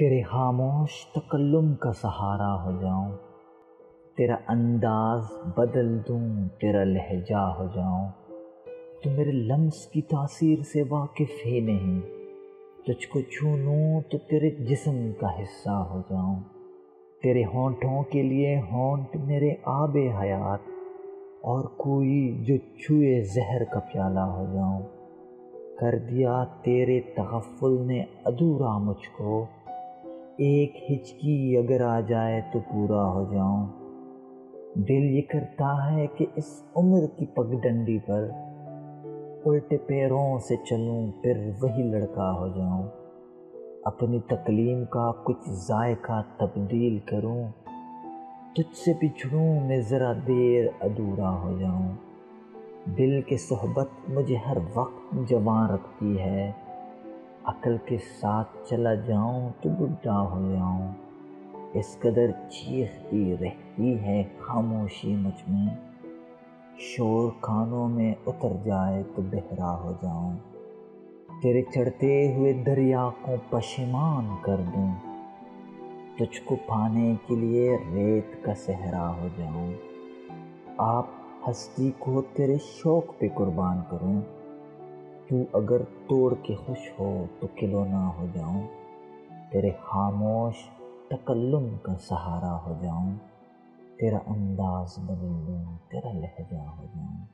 تیرے خاموش تکلم کا سہارا ہو جاؤں، تیرا انداز بدل دوں، تیرا لہجہ ہو جاؤں۔ تو میرے لمس کی تاثیر سے واقف ہی نہیں، تجھ کو چھو لوں تو تیرے جسم کا حصہ ہو جاؤں۔ تیرے ہونٹوں کے لیے ہونٹ میرے آب حیات، اور کوئی جو چھوئے زہر کا پیالہ ہو جاؤں۔ کر دیا تیرے تغفل نے ادھورا مجھ کو، ایک ہچکی اگر آ جائے تو پورا ہو جاؤں۔ دل یہ کرتا ہے کہ اس عمر کی پگڈنڈی پر الٹے پیروں سے چلوں، پھر وہی لڑکا ہو جاؤں۔ اپنی تکلیم کا کچھ ذائقہ تبدیل کروں، تجھ سے بچھڑوں میں ذرا دیر ادھورا ہو جاؤں۔ دل کی صحبت مجھے ہر وقت جوان رکھتی ہے، عقل کے ساتھ چلا جاؤں تو بڈھا ہو جاؤں۔ اس قدر چیختی رہتی ہے خاموشی مجھ میں، شور کانوں میں اتر جائے تو بہرا ہو جاؤں۔ تیرے چڑھتے ہوئے دریا کو پشیمان کر دوں، تجھ کو پانے کے لیے ریت کا صحرا ہو جاؤں۔ آپ ہستی کو تیرے شوق پہ قربان کروں، تو اگر توڑ کے خوش ہو تو کھلونا ہو جاؤں۔ تیرے خاموش تکلم کا سہارا ہو جاؤں، تیرا انداز بدل دوں، تیرا لہجہ ہو جاؤں۔